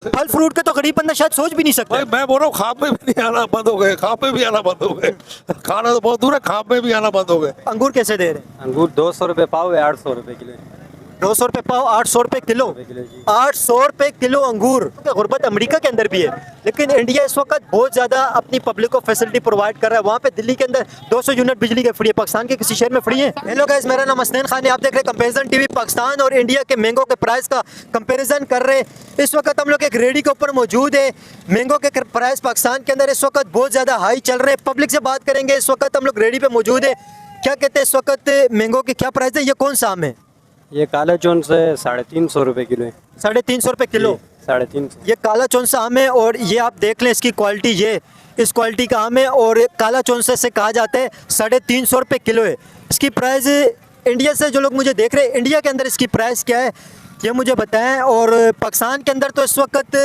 फल फ्रूट के तो गरीब बंदा शायद सोच भी नहीं सकता। भाई मैं बोल रहा हूँ खाप में भी नहीं आना बंद हो गए, खाप में भी आना बंद हो गए। खाना तो बहुत दूर है, खाप में भी आना बंद हो गए। अंगूर कैसे दे रहे हैं? अंगूर 200 रुपये पाव है, 800 रुपये किलो। 200 रुपये पाव, 800 रुपये किलो। 800 रुपये किलो अंगूर। गुर्बत अमेरिका के अंदर भी है, लेकिन इंडिया इस वक्त बहुत ज़्यादा अपनी पब्लिक को फैसिलिटी प्रोवाइड कर रहा है। वहाँ पे दिल्ली के अंदर 200 यूनिट बिजली के फ्री है, पाकिस्तान के किसी शहर में फ्री है। हेलो गाइस, मेरा नाम हसनैन खान है, आप देख रहे हैं कंपैरिजन टीवी। पाकिस्तान और इंडिया के मैंगो के प्राइस का कंपैरिजन कर रहे हैं। इस वक्त हम लोग एक रेडी के ऊपर मौजूद है। मैंगो के प्राइस पाकिस्तान के अंदर इस वक्त बहुत ज़्यादा हाई चल रहे हैं। पब्लिक से बात करेंगे। इस वक्त हम लोग रेडी पे मौजूद है। क्या कहते हैं इस वक्त मैंगो के क्या प्राइस है? ये कौन सा आम है? ये काला चौन से 350 रुपये किलो है। 350 रुपये किलो। 350। ये काला चौंसा आम है और ये आप देख लें इसकी क्वालिटी, ये इस क्वालिटी का आम है और काला चौंसे से कहा जाता है 350 रुपये किलो है। इसकी प्राइस इंडिया से जो लोग मुझे देख रहे हैं, इंडिया के अंदर इसकी प्राइस क्या है ये मुझे बताएं। और पाकिस्तान के अंदर तो इस वक्त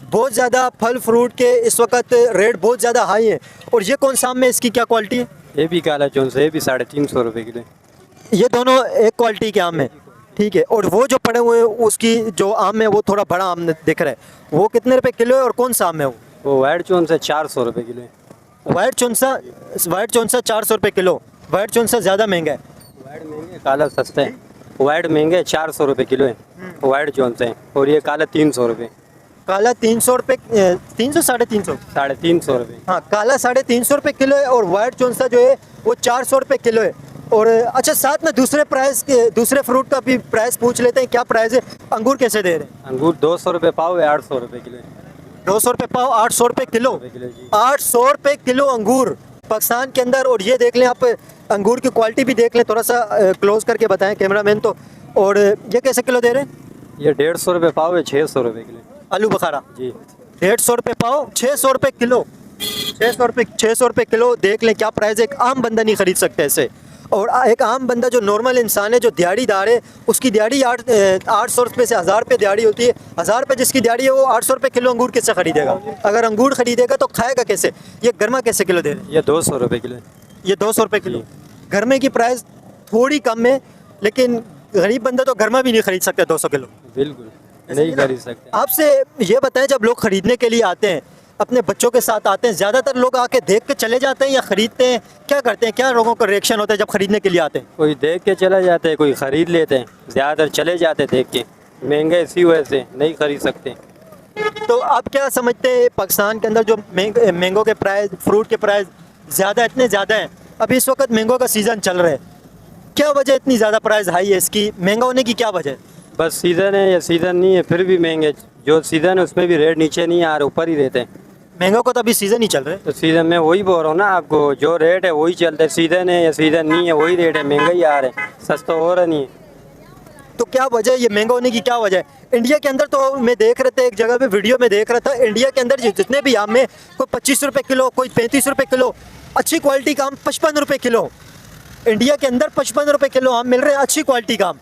बहुत ज़्यादा फल फ्रूट के इस वक्त रेट बहुत ज़्यादा हाई है। और ये कौन सा आम है, इसकी क्या क्वालिटी है? ये भी काला चौन से, ये भी 350 रुपये किलो। ये दोनों एक क्वालिटी के आम है, ठीक है। और वो जो पड़े हुए हैं उसकी जो आम है वो थोड़ा बड़ा आम दिख रहा है, वो कितने रुपए किलो है और कौन सा आम है वो वाइट चौन से 400 रुपये किलो है। वाइट चौंसा 400 रुपये किलो। वाइट चौंसा ज़्यादा महंगा है। वाइट महंगे, काला सस्ता है। वाइट महंगे 400 रुपये किलो है वाइट चौन से, और ये काला 300 रुपये। काला 300 रुपये, 300 350 350 रुपये। हाँ, काला 350 रुपये किलो है और वाइट चौंसा जो है वो 400 रुपये किलो है। और अच्छा, साथ में दूसरे प्राइस के दूसरे फ्रूट का भी प्राइस पूछ लेते हैं, क्या प्राइस है? अंगूर कैसे दे रहे हैं? अंगूर 200 रुपये पाव है, 800 रुपये किलो है। 200 रुपये पाव, 800 रुपये किलो। 800 रुपये किलो अंगूर पाकिस्तान के अंदर। और ये देख लें आप, अंगूर की क्वालिटी भी देख लें, थोड़ा सा क्लोज करके बताएं कैमरामैन तो। और ये कैसे किलो दे रहे हैं? ये 150 रुपये पाव है, 600 रुपये किलो। आलू बुखारा जी 150 रुपये पाव, 600 रुपये किलो। 600 रुपये किलो। देख लें क्या प्राइस है। एक आम बंदा नहीं खरीद सकता ऐसे। और एक आम बंदा जो नॉर्मल इंसान है, जो दिहाड़ीदार है, उसकी दिहाड़ी 800 रुपये से 1000 रुपये दिहाड़ी होती है। 1000 रुपये जिसकी दिहाड़ी है वो 800 रुपये किलो अंगूर कैसे खरीदेगा? अगर अंगूर खरीदेगा तो खाएगा कैसे? ये गर्मा कैसे किलो दे रहे हैं? ये 200 रुपये किलो। ये 200 रुपये किलो। गर्मे की प्राइस थोड़ी कम है, लेकिन गरीब बंदा तो गर्मा भी नहीं खरीद सकता 200 किलो। बिल्कुल नहीं खरीद सकते। आपसे ये बताएं, जब लोग खरीदने के लिए आते हैं, अपने बच्चों के साथ आते हैं, ज़्यादातर लोग आके देख के चले जाते हैं या ख़रीदते हैं? क्या करते हैं, क्या लोगों का रिएक्शन होता है जब ख़रीदने के लिए आते हैं? कोई देख के चले जाते हैं, कोई ख़रीद लेते हैं। ज़्यादातर चले जाते देख के, महंगे इसी वजह से नहीं खरीद सकते। तो आप क्या समझते हैं पाकिस्तान के अंदर जो मैंगो के प्राइस, फ्रूट के प्राइस ज़्यादा इतने ज़्यादा हैं? अभी इस वक्त मैंगो का सीज़न चल रहा है, क्या वजह इतनी ज़्यादा प्राइस हाई है इसकी? महंगा होने की क्या वजह है? बस सीज़न है या सीज़न नहीं है, फिर भी महंगे। जो सीज़न है उसमें भी रेट नीचे नहीं आ रहे, ऊपर ही रहते हैं। मैंगो का तो अभी सीज़न ही चल रहा है। तो सीज़न में वही बोल रहा हूँ ना आपको, जो रेट है वही चलता है। सीज़न है या सीज़न नहीं है वही रेट है, महंगा ही आ रहे हैं, सस्ता हो रहा नहीं है। तो क्या वजह है ये महंगा होने की? क्या वजह है? इंडिया के अंदर तो मैं देख रहे थे, एक जगह पे वीडियो में देख रहा था, इंडिया के अंदर जितने भी आम में कोई 25 रुपये किलो, कोई 35 रुपये किलो, अच्छी क्वालिटी का आम 55 रुपये किलो। इंडिया के अंदर 55 रुपये किलो आम मिल रहे हैं, अच्छी क्वालिटी का आम।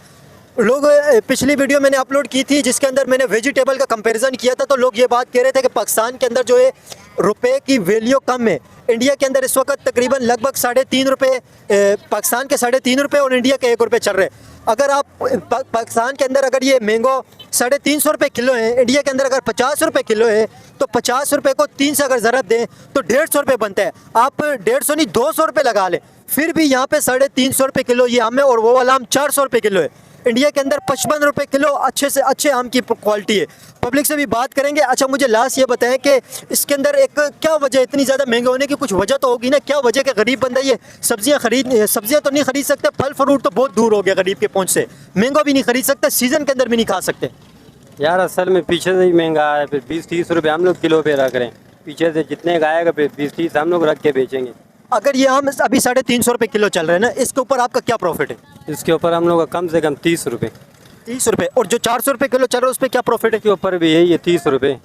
लोग, पिछली वीडियो मैंने अपलोड की थी जिसके अंदर मैंने वेजिटेबल का कंपैरिजन किया था, तो लोग ये बात कह रहे थे कि पाकिस्तान के अंदर जो है रुपए की वैल्यू कम है। इंडिया के अंदर इस वक्त तकरीबन लगभग 3.5 रुपये, पाकिस्तान के 3.5 रुपये और इंडिया के 1 रुपये चल रहे हैं। अगर आप पाकिस्तान के अंदर अगर ये मैंगो 350 रुपये किलो है, इंडिया के अंदर अगर 50 रुपये किलो है, तो 50 रुपये को 3 से अगर ज़रब दें तो 150 रुपये बनता है। आप 150 नहीं 200 रुपये लगा लें, फिर भी यहाँ पे 350 रुपये किलो ये आम है और वो वाला आम 400 रुपये किलो है। इंडिया के अंदर 55 रुपये किलो अच्छे से अच्छे आम की क्वालिटी है। पब्लिक से भी बात करेंगे। अच्छा, मुझे लास्ट ये बताएं कि इसके अंदर एक क्या वजह, इतनी ज़्यादा महंगे होने की कुछ वजह तो होगी ना? क्या वजह कि गरीब बंदा ये सब्जियां तो नहीं खरीद सकते, फल फ्रूट तो बहुत दूर हो गया गरीब के पहुँच से, मैंगो भी नहीं खरीद सकते, सीज़न के अंदर भी नहीं खा सकते। यार असल में पीछे से ही महंगा है, फिर 20-30 रुपये हम लोग किलो पे रख रहे हैं। पीछे से जितने का आएगा फिर 20-30 हम लोग रख के बेचेंगे। अगर ये आम अभी 350 रुपये किलो चल रहे हैं ना, इसके ऊपर आपका क्या प्रॉफिट है? इसके ऊपर हम लोग का कम से कम 30 रुपये। 30 रुपये। और जो 400 रुपये किलो चल रहा है उस पर क्या प्रॉफिट है? इसके ऊपर भी यही है 30 रुपये,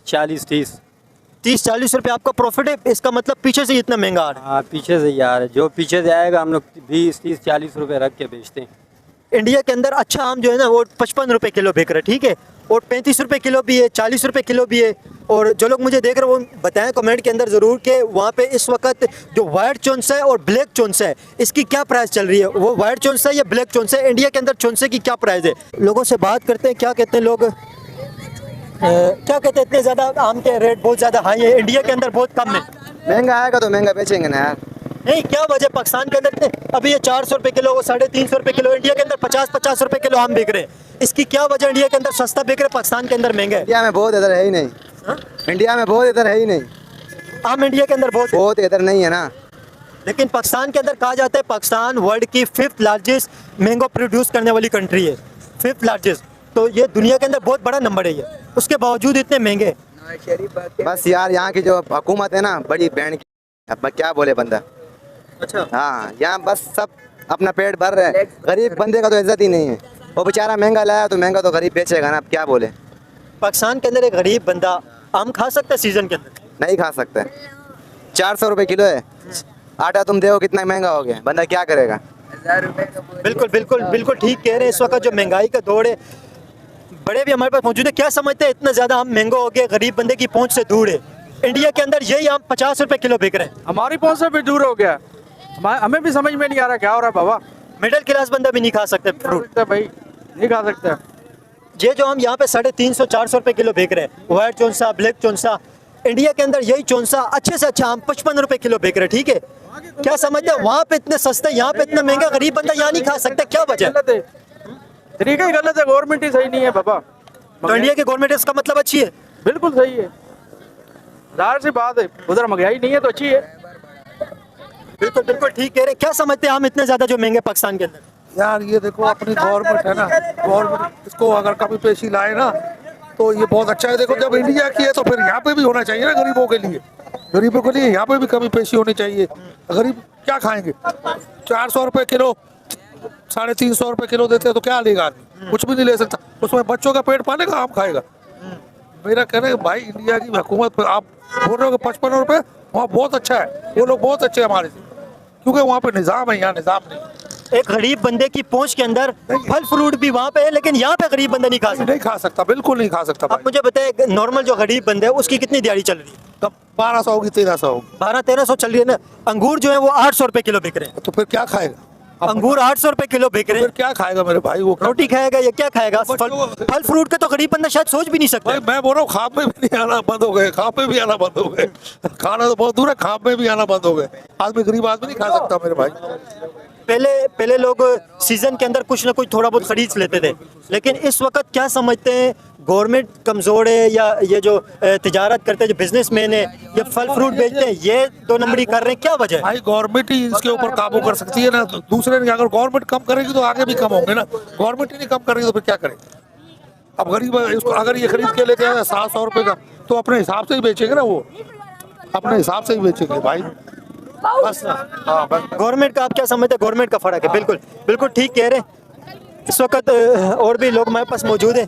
30-40 रुपये आपका प्रॉफिट है। इसका मतलब पीछे से इतना महंगा आ रहा है। हाँ, पीछे से यार है, जो पीछे से आएगा हम लोग 20-30-40 रुपये रख के बेचते हैं। इंडिया के अंदर अच्छा आम जो है ना वो 55 रुपये किलो बिक रहा है, ठीक है, और 35 रुपये किलो भी है, 40 रुपये किलो भी है। और जो लोग मुझे देख रहे हैं वो बताएं कमेंट के अंदर ज़रूर कि वहाँ पे इस वक्त जो वाइट चौंसा है और ब्लैक चौंसा है इसकी क्या प्राइस चल रही है, वो वाइट चौंसा है या ब्लैक चौंसा है, इंडिया के अंदर चौंसे की क्या प्राइस है। लोगों से बात करते हैं, क्या कहते हैं लोग। क्या कहते हैं, इतने ज़्यादा आम के रेट बहुत ज़्यादा हाई है, इंडिया के अंदर बहुत कम है। महंगा आएगा तो महंगा बेचेंगे ना यार। नहीं, क्या वजह पाकिस्तान के अंदर इतने, अभी ये 400 रुपए किलो, वो 350 रुपए किलो, इंडिया के अंदर 50-50 रुपए किलो आम बिक रहे हैं। इसकी क्या वजह, इंडिया के अंदर सस्ता बिक रहा है, पाकिस्तान के अंदर महंगा है? इंडिया में बहुत इधर है ही नहीं। हाँ? इंडिया में बहुत इधर है ही नहीं। आम इंडिया के अंदर बहुत है, बहुत इधर नहीं है ना। लेकिन पाकिस्तान के अंदर कहा जाता है पाकिस्तान वर्ल्ड की 5th लार्जेस्ट मैंगो प्रोड्यूस करने वाली कंट्री है, 5th लार्जेस्ट। तो ये दुनिया के अंदर बहुत बड़ा नंबर है ये, उसके बावजूद इतने महंगे। बस यार यहाँ की जो हुकूमत है ना, बड़ी बैंड की, अब क्या बोले बंदा। अच्छा, हाँ, यहाँ बस सब अपना पेट भर रहे हैं, गरीब बंदे का तो इज्जत ही नहीं है। वो बेचारा महंगा लाया तो महंगा तो गरीब बेचेगा ना, अब क्या बोले। पाकिस्तान के अंदर एक गरीब बंदा आम खा सकता है सीजन के अंदर? नहीं खा सकते। 400 रुपये किलो है आटा, तुम देखो कितना महंगा हो गया, बंदा क्या करेगा। बिल्कुल बिल्कुल बिल्कुल ठीक कह रहे हैं। इस वक्त जो महंगाई का दौर है, बड़े भी हमारे पास मौजूद है, क्या समझते हैं इतना ज़्यादा आम महंगा हो गया, गरीब बंदे की पहुंच से दूर है। इंडिया के अंदर यही आम 50 रुपए किलो बिक रहे हैं, हमारी पहुंच से भी दूर हो गया। हमें भी समझ में नहीं आ रहा क्या हो रहा है बाबा। मिडिल क्लास बंदा भी नहीं खा सकते फ्रूट। भाई नहीं खा सकते। ये जो हम यहाँ पे 350-400 रुपए किलो बिक रहे हैं, व्हाइट चौंसा, ब्लैक चौंसा, इंडिया के अंदर यही चौंसा अच्छे से अच्छा आम 55 रुपए किलो बिक रहे हैं, ठीक है? क्या समझते हैं, वहाँ पे इतने सस्ते, यहाँ पे इतना महंगा, गरीब बंदा यहाँ नहीं खा सकता, क्या वजह? गलत है, तरीका ही गलत है, गवर्नमेंट ही सही नहीं है बाबा। तो इंडिया की गवर्नमेंट इसका मतलब अच्छी है? बिल्कुल सही है, जाहिर सी बात है, उधर महंगाई नहीं है तो अच्छी है। बिल्कुल बिल्कुल ठीक कह रहे हैं। क्या समझते हैं आम इतने ज़्यादा जो महंगे पाकिस्तान के अंदर? यार ये देखो अपनी गवर्नमेंट है ना, गवर्नमेंट इसको अगर कभी पेशी लाए ना तो ये बहुत अच्छा है। देखो जब इंडिया की है तो फिर यहाँ पे भी होना चाहिए ना, गरीबों के लिए, गरीबों के लिए यहाँ पे भी कभी पेशी होनी चाहिए। गरीब क्या खाएंगे? 400 रुपए किलो, 350 रुपए किलो देते हैं तो क्या लेगा आदमी? कुछ भी नहीं ले सकता। उसमें बच्चों का पेट पालेगा, आम खाएगा। मेरा कहना है भाई, इंडिया की हुकूमत आप बोल रहे हो 55 रुपए, वहाँ बहुत अच्छा है, वो लोग बहुत अच्छे हैं हमारे से, क्योंकि वहाँ पे निज़ाम है, यहाँ निज़ाम नहीं। एक गरीब बंदे की पहुंच के अंदर फल फ्रूट भी वहाँ पे है, लेकिन यहाँ पे गरीब बंदा नहीं खा सकता। नहीं खा सकता, बिल्कुल नहीं खा सकता आप भाई। मुझे बताए, नॉर्मल जो गरीब बंदा है उसकी कितनी दिहाड़ी चल रही है? तब 1200 होगी, 1300 होगी, 1200-1300 चल रही है ना। अंगूर जो है वो 800 रुपए किलो बिक रहे हैं, तो फिर क्या खाएगा? अंगूर 800 रुपए किलो बिक रहे फिर हैं। क्या खाएगा मेरे भाई? वो रोटी खाएगा या क्या खाएगा? फल फ्रूट का तो गरीब बंदा शायद सोच भी नहीं सकता। भाई मैं बोल रहा हूँ, खाप में भी नहीं आना बंद हो गए, खाप में भी आना बंद हो गए। खाना तो बहुत दूर है, खाप में भी आना बंद हो गए। आदमी, गरीब आदमी नहीं खा सकता मेरे भाई। पहले लोग सीजन के अंदर कुछ ना कुछ थोड़ा बहुत खरीद लेते थे, लेकिन इस वक्त क्या समझते हैं, गवर्नमेंट कमज़ोर है या ये जो तिजारत करते हैं, जो बिजनेसमैन है, ये फल फ्रूट बेचते हैं, ये 2 नंबरी कर रहे हैं, क्या वजह है? भाई गवर्नमेंट ही इसके ऊपर काबू कर सकती है ना, तो दूसरे ने, अगर गवर्नमेंट कम करेगी तो आगे भी कम होंगे ना। गवर्नमेंट ही नहीं कम करेगी तो फिर क्या करेंगे? अब गरीब इसको अगर ये खरीद के लेते हैं 700 रुपये का, तो अपने हिसाब से ही बेचेंगे ना, वो अपने हिसाब से ही बेचेंगे भाई, बस। हाँ बस। गवर्नमेंट का आप क्या समझते हैं? गवर्नमेंट का फ़र्क है, बिल्कुल बिल्कुल ठीक कह रहे हैं। इस वक्त और भी लोग हमारे पास मौजूद हैं।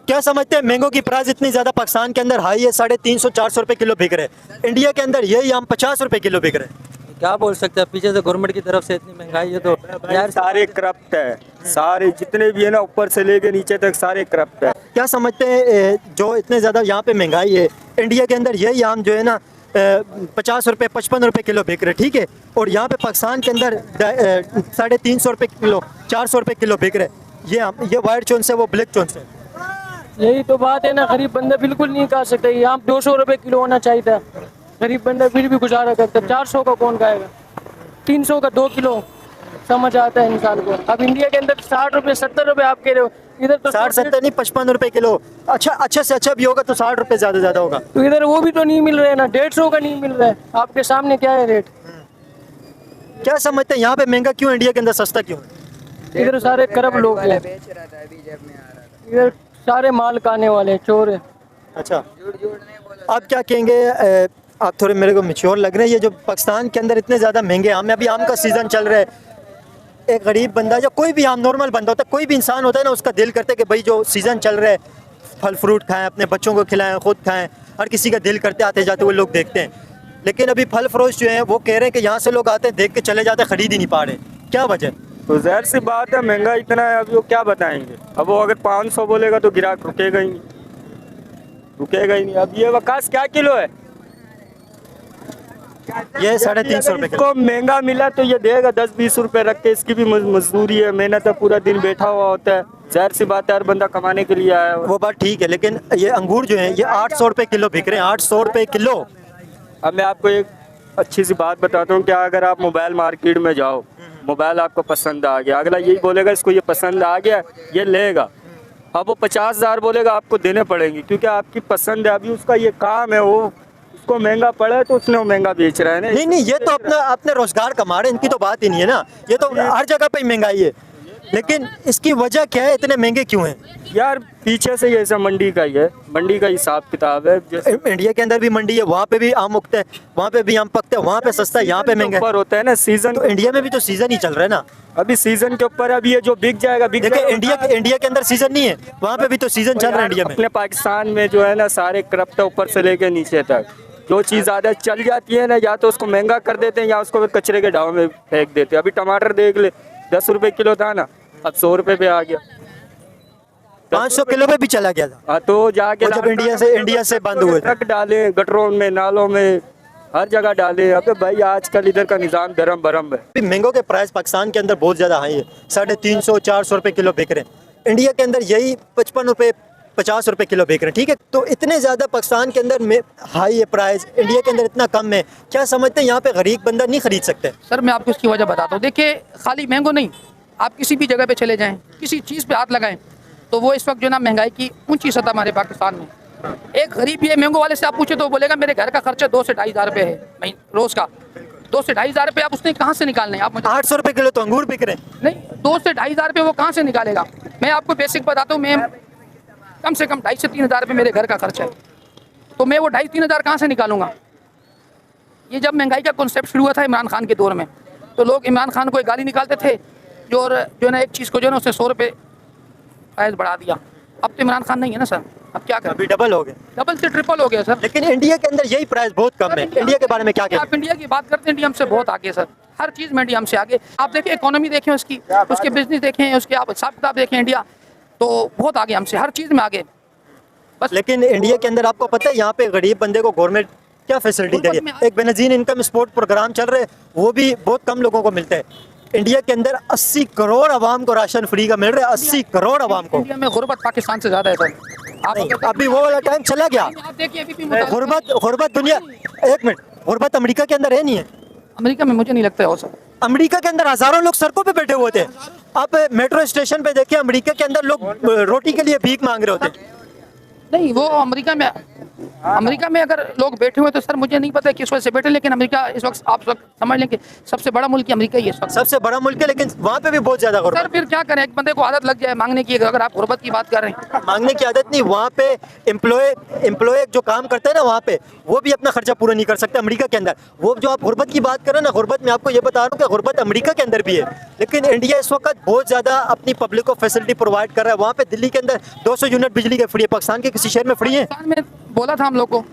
क्या समझते हैं, मैंगो की प्राइस इतनी ज़्यादा पाकिस्तान के अंदर हाई है, 350-400 रुपए किलो बिक रहे हैं, इंडिया के अंदर यही आम 50 रुपए किलो बिक रहे हैं। क्या बोल सकते हैं, पीछे से गवर्नमेंट की तरफ से इतनी महंगाई है तो यार सारे करप्ट है, सारे जितने भी है ना, ऊपर से लेके नीचे तक सारे करप्ट है। क्या समझते हैं, जो इतने ज़्यादा यहाँ पे महंगाई है, इंडिया के अंदर यही आम जो है ना 50 रुपये 55 रुपए किलो बिक रहे, ठीक है, और यहाँ पे पाकिस्तान के अंदर 350 रुपए किलो, 400 रुपए किलो बिक रहे। ये वाइट चौंस है, वो ब्लैक चौंस है। यही तो बात है ना, गरीब बंदा बिल्कुल नहीं खा सकता। यहाँ 200 रुपए किलो होना चाहिए था, गरीब बंदा फिर भी गुजारा करता। 400 का कौन खाएगा? 300 का 2 किलो समझ आता है इंसान को। अब इंडिया के अंदर 60 रुपए 70 रुपए आप कह रहे हो, इधर तो 60-70 नहीं, 55 रुपए किलो। अच्छा, अच्छे से अच्छा भी होगा तो 60 रुपए ज़्यादा होगा। तो इधर वो भी तो नहीं मिल रहे ना, 150 का नहीं मिल रहा है। आपके सामने क्या है रेट? क्या समझते हैं यहाँ पे महंगा क्यों, इंडिया के अंदर सस्ता क्यों है? इधर सारे करप्ट लोग हैं, इधर सारे माल खाने वाले चोर है। अच्छा, आप क्या कहेंगे? आप थोड़े मेरे को मैच्योर लग रहे हैं, ये जो पाकिस्तान के अंदर इतने ज़्यादा महंगे आम है, अभी आम का सीज़न चल रहा है, एक गरीब बंदा या कोई भी आम नॉर्मल बंदा होता है, कोई भी इंसान होता है ना, उसका दिल करता है कि भाई जो सीज़न चल रहा है फल फ्रूट खाएं, अपने बच्चों को खिलाएं, खुद खाएं, हर किसी का दिल करते आते जाते हुए लोग देखते हैं। लेकिन अभी फल फरोश जो हैं वो कह रहे हैं कि यहाँ से लोग आते हैं, देख के चले जाते हैं, ख़रीद ही नहीं पा रहे, क्या वजह? तो ज़ाहिर सी बात है, महंगा इतना है, अब वो क्या बताएंगे। अब वो अगर 500 बोलेगा तो गिराक रुकेगा ही नहीं, रुकेगा ही नहीं। अब ये वकास क्या किलो है? ये 350 रुपये किलो। इसको महंगा मिला तो ये देगा 10-20 रुपए रख के, इसकी भी मजदूरी है, मेहनत है, पूरा दिन बैठा हुआ होता है। जाहिर सी बात है, हर बंदा कमाने के लिए आया है। वो बात ठीक है, लेकिन ये अंगूर जो है ये 800 रुपए किलो बिक रहे हैं, 800 रुपए किलो। अब मैं आपको एक अच्छी सी बात बताता हूँ, क्या अगर आप मोबाइल मार्केट में जाओ, मोबाइल आपको पसंद आ गया, अगला यही बोलेगा इसको ये पसंद आ गया, ये लेगा। अब वो 50,000 बोलेगा, आपको देने पड़ेंगे क्योंकि आपकी पसंद है। अभी उसका ये काम है, वो उसको महंगा पड़ा है तो उसने वो महंगा बेच रहा है ना। नहीं नहीं, ये तो अपना अपने रोजगार कमा रहे हैं, इनकी तो बात ही नहीं है ना। ये तो हर जगह पे ही महंगाई है, लेकिन इसकी वजह क्या है, इतने महंगे क्यों हैं? यार पीछे से ये सब मंडी का ही है, मंडी का हिसाब किताब है। जैसे इंडिया के अंदर भी मंडी है, वहाँ पे भी आम उगते हैं, वहाँ पे भी आम पकते हैं, वहाँ पे सस्ता है, यहाँ पे महंगा है। ऊपर होता है ना सीजन, तो इंडिया में भी तो सीजन ही चल रहा है ना। अभी सीजन के ऊपर अभी ये जो बिक जाएगा बिक देखिए जाएगा। इंडिया के अंदर सीजन नहीं है, वहाँ पे भी तो सीजन चल रहा है इंडिया में। अपने पाकिस्तान में जो है ना सारे क्रप्ट ऊपर से लेके नीचे तक, जो चीज़ ज़्यादा चल जाती है ना, या तो उसको महंगा कर देते हैं या उसको कचरे के ढाव में फेंक देते हैं। अभी टमाटर देख ले, 10 रुपए किलो था ना, अब 100 रुपए पे आ गया, 500 किलो पे भी चला गया था। हाँ तो जाके वो जब इंडिया से बंद हुए थे। ट्रक डाले गटरों में, नालों में, हर जगह डाले। अब भाई आजकल इधर का निज़ाम धर्म भरम है। मैंगो के प्राइस पाकिस्तान के अंदर बहुत ज़्यादा हाई है, 350-400 रुपए किलो बिक रहे हैं। इंडिया के अंदर यही 55 रुपए 50 रुपए किलो बिक रहे हैं, ठीक है। तो इतने ज़्यादा पाकिस्तान के अंदर में हाई है प्राइस, इंडिया के अंदर इतना कम है, क्या समझते हैं यहाँ पे गरीब बंदा नहीं खरीद सकते? सर मैं आपको इसकी वजह बताता हूँ। देखिए खाली मैंगो नहीं, आप किसी भी जगह पे चले जाएं, किसी चीज़ पे हाथ लगाएं, तो वो इस वक्त जो ना महंगाई की ऊंची सतह हमारे पाकिस्तान में। एक गरीब ये मैंगो वाले से आप पूछे तो वो बोलेगा मेरे घर का खर्चा 2 से 2.5 हज़ार रुपये है रोज़ का। 2 से 2.5 हज़ार रुपये आप उसने कहाँ से निकालने हैं? आप मुझे 800 रुपए किलो तो अंगूर बिक रहे हैं। नहीं, 2 से 2.5 हज़ार रुपये वो कहाँ से निकालेगा? मैं आपको बेसिक बताता हूँ, मैं कम से कम 2.5 से 3 हज़ार रुपये मेरे घर का खर्चा है, तो मैं वो 2.5-3 हज़ार कहाँ से निकालूंगा? ये जब महंगाई का कॉन्सेप्ट शुरू हुआ था इमरान खान के दौर में, तो लोग इमरान खान को एक गाली निकालते थे, जो ना एक चीज़ को जो ना उसने 100 रुपये प्राइस बढ़ा दिया। अब तो इमरान खान नहीं है ना सर, अब क्या करें? अभी डबल हो गए, डबल से ट्रिपल हो गया सर। लेकिन इंडिया के अंदर यही प्राइस बहुत कम है। इंडिया के बारे में क्या कहते आप इंडिया की बात करते हैं, इंडिया हमसे बहुत आगे सर, हर चीज़ में इंडिया हमसे आगे। आप देखिए इकोनॉमी देखें उसकी, उसके बिजनेस देखें, उसके आप हिसाब किताब देखें, इंडिया तो बहुत आगे हमसे, हर चीज़ में आगे। बस लेकिन इंडिया के अंदर आपको पता है यहाँ पे गरीब बंदे को गवर्नमेंट क्या फैसिलिटी दे रही है? एक बेनजीर इनकम सपोर्ट प्रोग्राम चल रहे हैं, वो भी बहुत कम लोगों को मिलता है। इंडिया के अंदर 80 करोड़ आवाम को राशन फ्री का मिल रहा है, 80 करोड़ आवाम को। इंडिया में गुर्बत पाकिस्तान से ज़्यादा है सर। आप नहीं, अभी वो वाला टाइम चला गया। आप देखिए अभी भी गुर्बत दुनिया, एक मिनट, गुर्बत अमेरिका के अंदर है नहीं है? अमेरिका में मुझे नहीं लगता है हो सर। अमेरिका के अंदर हजारों लोग सड़कों पे बैठे हुए थे। आप मेट्रो स्टेशन पे देखिए, अमेरिका के अंदर लोग रोटी के लिए भीख मांग रहे होते। नहीं, वो अमेरिका में अगर लोग बैठे हुए तो सर मुझे नहीं पता किस वजह से बैठे, लेकिन अमेरिका इस वक्त आप समझ लें कि सबसे बड़ा मुल्क अमेरिका ही है इस वक्त। सबसे बड़ा मुल्क है, लेकिन वहाँ पे भी बहुत ज्यादा गुर्बत। सर फिर क्या करें, एक बंदे को आदत लग जाए मांगने की, अगर आप गुर्बत की बात कर रहे हैं। मांगने की आदत नहीं, वहाँ पे एम्प्लॉय जो काम करते हैं ना वहाँ पे, वो भी अपना खर्चा पूरा नहीं कर सकते अमेरिका के अंदर। वो जो आप गुर्बत की बात करें ना, गुर्बत में आपको ये बता रहा हूँ कि गुर्बत अमेरिका के अंदर भी है, लेकिन इंडिया इस वक्त बहुत ज़्यादा अपनी पब्लिक को फैसिलिटी प्रोवाइड कर रहा है। वहाँ पे दिल्ली के अंदर 200 यूनिट बिजली के फ्री है, पाकिस्तान के किसी शहर में फ्री है? पाकिस्तान में बोला था हम लोग को,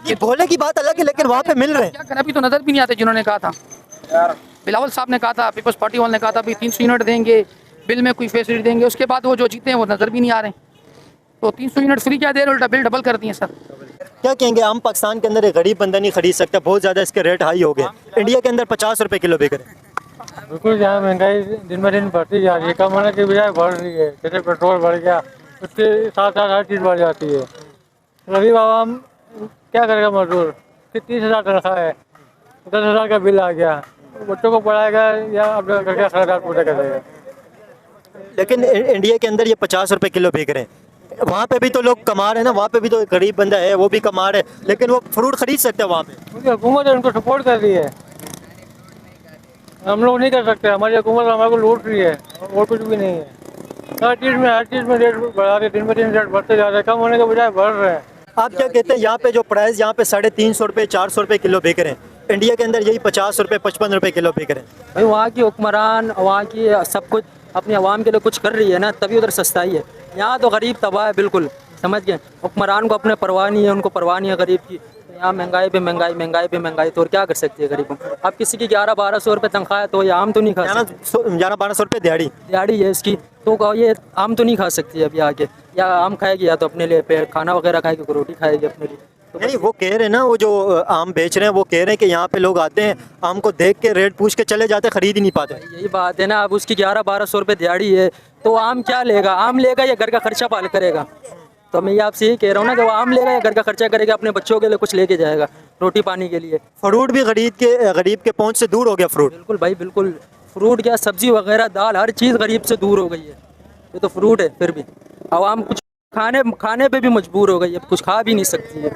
ये बोलने की बात अलग है, लेकिन वहाँ पे मिल रहे हैं। क्या करें, अभी तो नजर भी नहीं आते जिन्होंने कहा था। बिलावल साहब ने कहा था, पीपल्स पार्टी वाले ने कहा था अभी 300 यूनिट देंगे, बिल में कोई फैसिलिटी देंगे, उसके बाद वो जो जीते हैं वो नजर भी नहीं आ रहे। तो 300 यूनिट फ्री क्या दे रहे, उल्टा बिल डबल कर दिए सर। क्या कहेंगे, हम पाकिस्तान के अंदर एक गरीब बंदा नहीं खरीद सकता, बहुत ज़्यादा इसके रेट हाई हो गए। इंडिया के अंदर 50 रुपए किलो बिक रहे हैं। बिल्कुल, यहाँ महंगाई दिन ब दिन बढ़ती जा रही है, कम होने की बजाय बढ़ रही है। जैसे पेट्रोल बढ़ गया, उसके साथ साथ हर चीज़ बढ़ जाती है। गरीब आवाम क्या करेगा? मजदूर 30 हज़ार तनख्वाह है, 10 हज़ार का बिल आ गया, बच्चों को पढ़ाएगा या अपने घर के अखराजात पूरे करेगा। लेकिन इंडिया के अंदर ये 50 रुपए किलो बिक रहे हैं, वहाँ पे भी तो लोग कमा रहे हैं ना, वहाँ पे भी तो एक गरीब बंदा है वो भी कमा रहे हैं, लेकिन वो फ्रूट खरीद सकते हैं वहाँ पे। क्योंकि हुकूमत उनको सपोर्ट कर रही है, हम लोग नहीं कर सकते। हमारी हुकूमत हमारे को लूट रही है और कुछ भी नहीं है। हर चीज़ में रेट बढ़ा रहे, दिन ब दिन रेट बढ़ते जा रहे हैं, कम होने के बजाय बढ़ रहे हैं। आप क्या कहते हैं, यहाँ पे जो प्राइस यहाँ पे 350 रुपये 400 रुपये किलो बिक रहे हैं, इंडिया के अंदर यही 50 रुपये 55 रुपये किलो बिक रहे हैं? भाई वहाँ की हुक्मरान, वहाँ की सब कुछ अपनी आवाम के लिए कुछ कर रही है ना, तभी उधर सस्ताई है। यहाँ तो गरीब तबाह है बिल्कुल, समझ गए। हुक्मरान को अपने परवाह नहीं है, उनको परवाह नहीं है गरीब की। यहाँ महंगाई पे महंगाई, महंगाई पे महंगाई, तो और क्या कर सकती है गरीबों। अब किसी की 11-1200 रुपये तनख्वाह है तो ये आम तो नहीं खा सकती। 1100-1200 रुपये दिहाड़ी। दिहाड़ी है इसकी, तो ये आम तो नहीं खा सकती अभी आगे। या आम खाएगी या तो अपने लिए पेड़ खाना वगैरह खाएगी, कोई रोटी खाएगी अपने लिए। तो नहीं, वो कह रहे हैं ना, वो जो आम बेच रहे हैं वो कह रहे हैं कि यहाँ पे लोग आते हैं, आम को देख के रेट पूछ के चले जाते, खरीद ही नहीं पाते। यही बात है ना, अब उसकी 11-1200 रुपये दिहाड़ी है तो आम क्या लेगा? आम लेगा या घर का खर्चा पाल करेगा? तो मैं ये आपसे यही कह रहा हूँ ना कि वो आम लेगा या घर का खर्चा करेगा, अपने बच्चों के लिए कुछ लेके जाएगा रोटी पानी के लिए। फ्रूट भी गरीब के पहुँच से दूर हो गया फ्रूट। बिल्कुल भाई बिल्कुल, फ्रूट क्या, सब्जी वगैरह दाल हर चीज़ गरीब से दूर हो गई है। ये तो फ्रूट है, फिर भी आवाम कुछ खाने पे भी मजबूर हो गई है, कुछ खा भी नहीं सकती है।